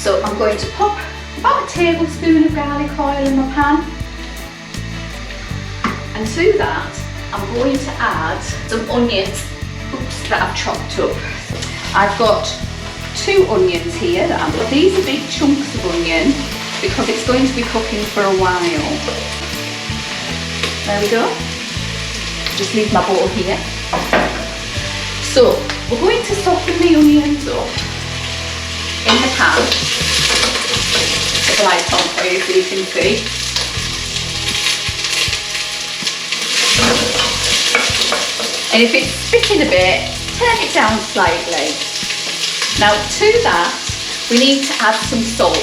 So I'm going to pop about a tablespoon of garlic oil in my pan. And to that, I'm going to add some onions that I've chopped up. I've got 2 onions here. These are big chunks of onion because it's going to be cooking for a while. There we go. Just leave my bowl here. So we're going to soften the onions up in the pan. Put the light on for you so you can see. And if it's spitting a bit, turn it down slightly. Now to that, we need to add some salt.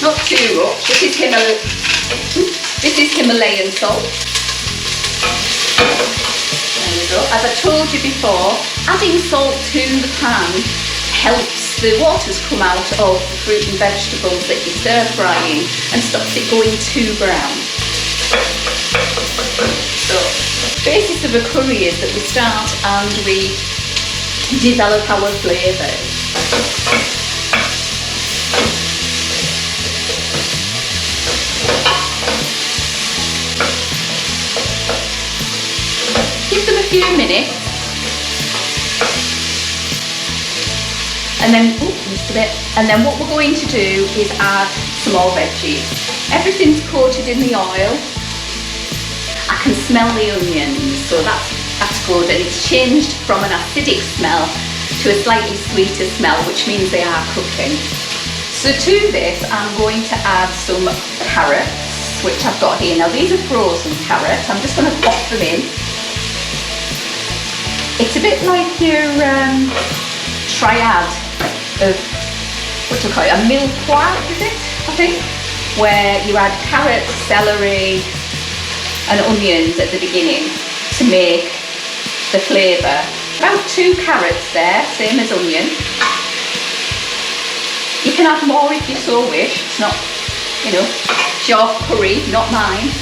Not too much. This is Himalayan salt. There we go. As I told you before, adding salt to the pan helps the waters come out of the fruit and vegetables that you're stir frying and stops it going too brown. So, the basis of a curry is that we start and we develop our flavours. Give them a few minutes and then, and then what we're going to do is add some more veggies. Everything's coated in the oil. I can smell the onions, so that's good, and it's changed from an acidic smell to a slightly sweeter smell, which means they are cooking. So to this, I'm going to add some carrots, which I've got here. Now these are frozen carrots. I'm just going to pop them in. It's a bit like your triad of, what do you call it, a mille pois, is it, I think? Where you add carrots, celery and onions at the beginning to make the flavour. About 2 carrots there, same as onion. You can add more if you so wish. It's not, you know, it's your curry, not mine.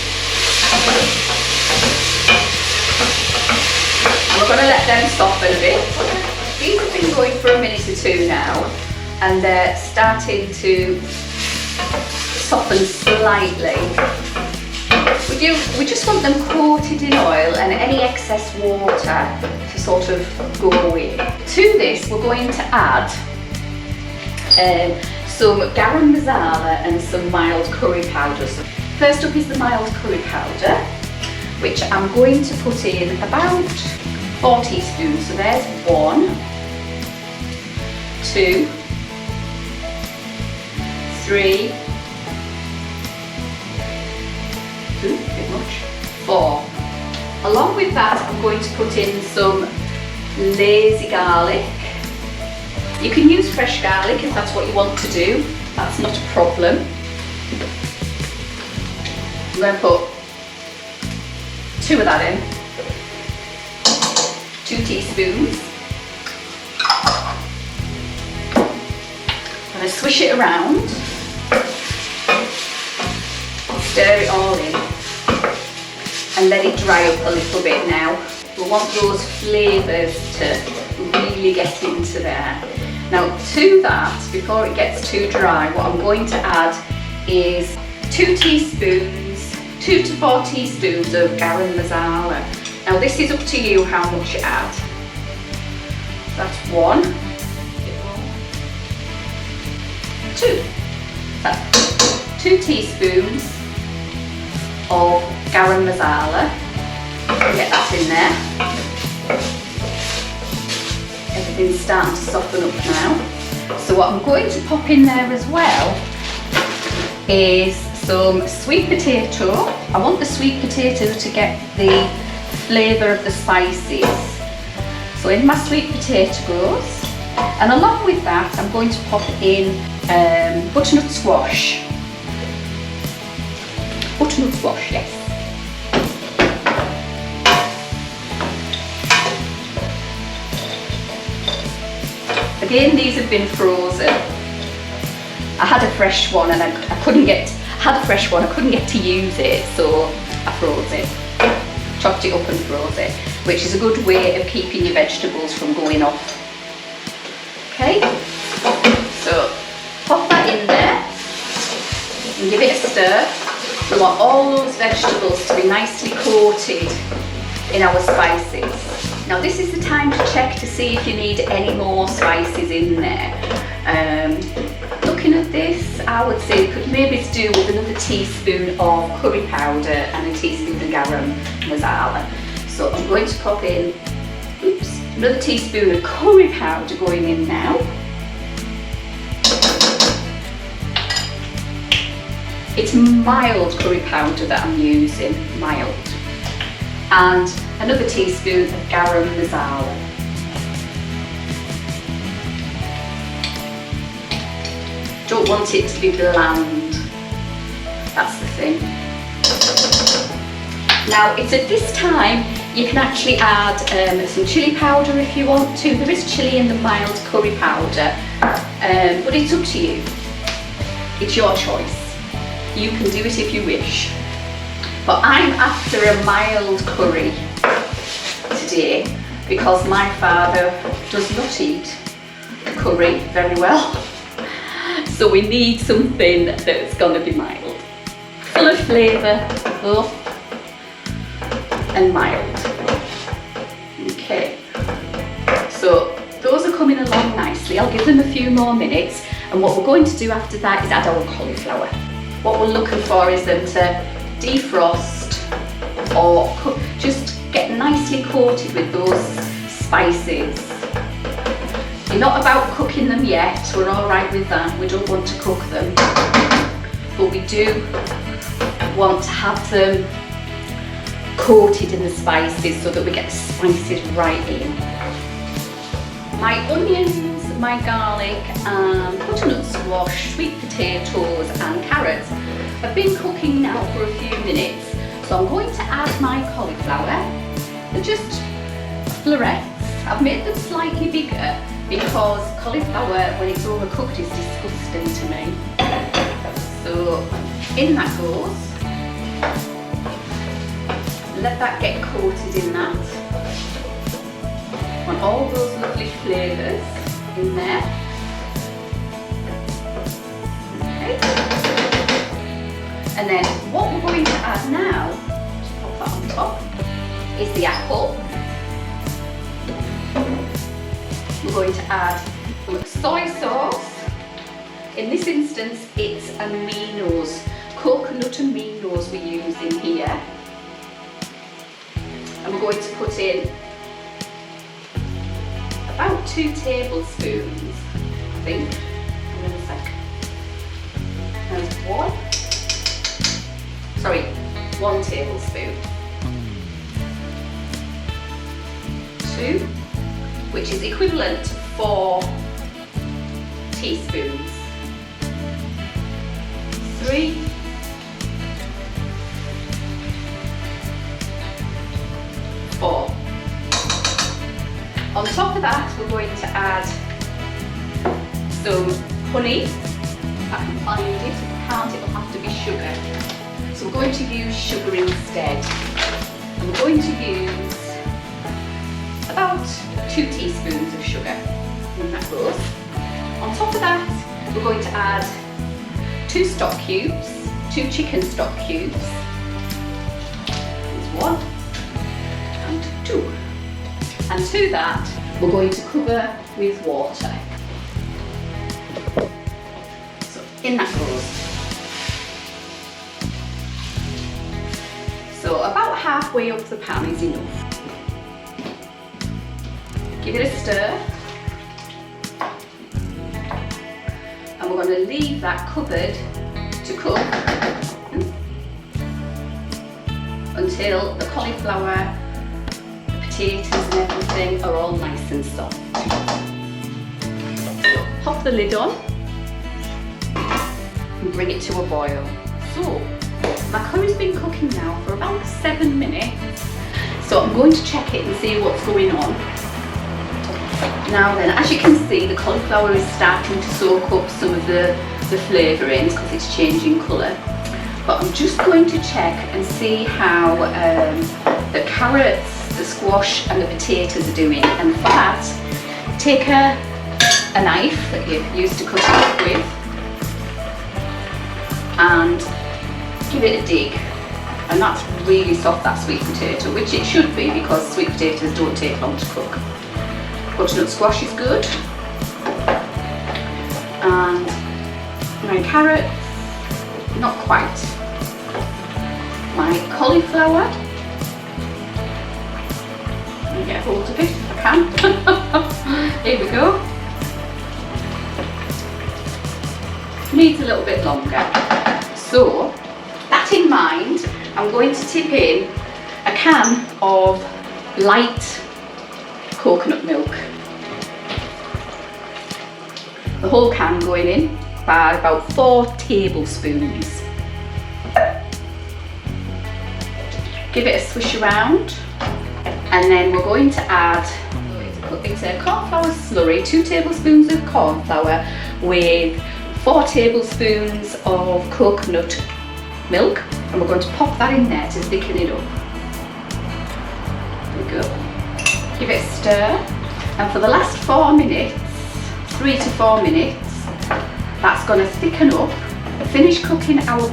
And we're going to let them soften a bit. These have been going for a minute or 2 now, and they're starting to soften slightly. We just want them coated in oil and any excess water to sort of go away. To this, we're going to add some garam masala and some mild curry powder. So first up is the mild curry powder, which I'm going to put in about 4 teaspoons. So there's 1, 2, 3, a bit much, 4. Along with that, I'm going to put in some lazy garlic. You can use fresh garlic if that's what you want to do. That's not a problem. I'm going to put 2 of that in. 2 teaspoons. I'm going to swish it around. Stir it all in and let it dry up a little bit now. We want those flavours to really get into there. Now to that, before it gets too dry, what I'm going to add is 2 teaspoons, 2 to 4 teaspoons of garam masala. Now this is up to you how much you add. That's 1, 2. That's 2 teaspoons of garam masala. Get that in there. Everything's starting to soften up now. So what I'm going to pop in there as well is some sweet potato. I want the sweet potato to get the flavour of the spices. So in my sweet potato goes. And along with that, I'm going to pop in butternut squash. Butternut squash, yes. Again, these have been frozen. I had a fresh one and I couldn't get to use it, so I froze it. Chopped it up and froze it, which is a good way of keeping your vegetables from going off. Okay, so and give it a stir. We want all those vegetables to be nicely coated in our spices. Now this is the time to check to see if you need any more spices in there. Looking at this, I would say you could maybe do with another teaspoon of curry powder and a teaspoon of garam masala. So I'm going to pop in, another teaspoon of curry powder going in now. It's mild curry powder that I'm using, mild. And another teaspoon of garam masala. Don't want it to be bland, that's the thing. Now it's at this time you can actually add some chilli powder if you want to. There is chilli in the mild curry powder, but it's up to you. It's your choice. You can do it if you wish. But I'm after a mild curry today because my father does not eat curry very well. So we need something that's going to be mild. Full of flavour, and mild. Okay, so those are coming along nicely. I'll give them a few more minutes, and what we're going to do after that is add our cauliflower. What we're looking for is them to defrost or just get nicely coated with those spices. You're not about cooking them yet, we're alright with that, we don't want to cook them, but we do want to have them coated in the spices so that we get the spices right in. My onions, my garlic and butternut squash, sweet potatoes and carrots have been cooking now for a few minutes, so I'm going to add my cauliflower. They're just florets. I've made them slightly bigger because cauliflower, when it's overcooked, is disgusting to me. So in that goes. Let that get coated in that. Want all those lovely flavours in there. Okay. And then what we're going to add now, just pop that on top, is the apple. We're going to add soy sauce. In this instance, it's aminos, coconut aminos we use in here. And we're going to put in about 2 tablespoons, I think. Hang on a sec. There's 1 tablespoon. 2, which is equivalent to 4 teaspoons. 3, 4. On top of that, we're going to add some honey. If I can find it. If I can't, it'll have to be sugar. So we're going to use sugar instead. And we're going to use about 2 teaspoons of sugar. And that goes. On top of that, we're going to add 2 stock cubes, 2 chicken stock cubes. There's 1. And 2. And to that, we're going to cover with water. So in that goes. So about halfway up the pan is enough. Give it a stir. And we're going to leave that covered to cook until the cauliflower, potatoes and everything are all nice and soft. So pop the lid on and bring it to a boil. So my curry's been cooking now for about 7 minutes, so I'm going to check it and see what's going on. Now then, as you can see, the cauliflower is starting to soak up some of the flavourings because it's changing colour. But I'm just going to check and see how the carrots, the squash and the potatoes are doing. And for that, take a knife that you used to cut it up with and give it a dig. And that's really soft, that sweet potato, which it should be because sweet potatoes don't take long to cook. Butternut squash is good. And my carrots, not quite. My cauliflower, let me get a hold of it if I can. Here we go. Needs a little bit longer. So, that in mind, I'm going to tip in a can of light coconut milk. The whole can going in by about 4 tablespoons. Give it a swish around, and then we're going to add, it's a cornflour slurry, 2 tablespoons of corn flour with 4 tablespoons of coconut milk, and we're going to pop that in there to thicken it up. There we go. Give it a stir, and for the last 4 minutes, 3 to 4 minutes, that's going to thicken up, finish cooking our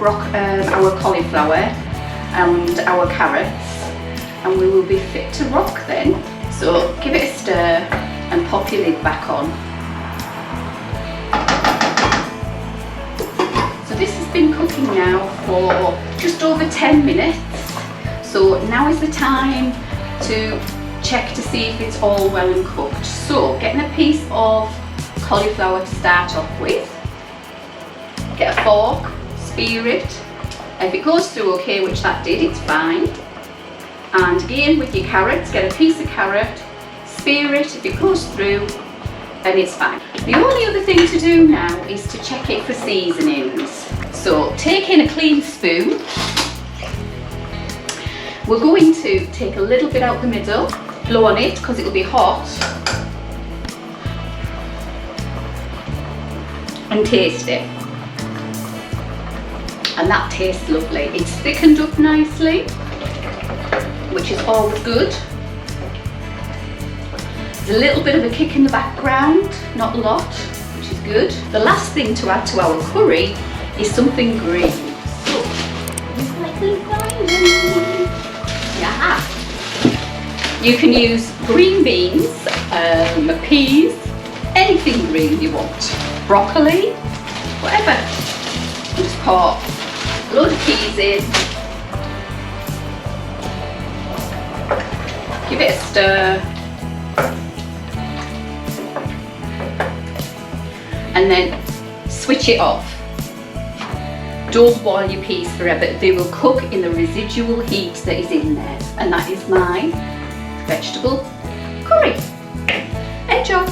cauliflower and our carrots, and we will be fit to rock then. So give it a stir and pop your lid back on. So this has been cooking now for just over 10 minutes. So now is the time to check to see if it's all well and cooked. So getting a piece of cauliflower to start off with. Get a fork, spear it. If it goes through okay, which that did, it's fine. And again with your carrots, get a piece of carrot, spear it. If it goes through, then it's fine. The only other thing to do now is to check it for seasonings. So take in a clean spoon. We're going to take a little bit out the middle, blow on it because it will be hot, and taste it. And that tastes lovely. It's thickened up nicely, which is always good. There's a little bit of a kick in the background, not a lot, which is good. The last thing to add to our curry is something green. So, yeah. You can use green beans, peas, anything green you want. Broccoli, whatever. Just pour a load of peas in, give it a stir, and then switch it off. Don't boil your peas forever, they will cook in the residual heat that is in there. And that is my vegetable curry. Enjoy!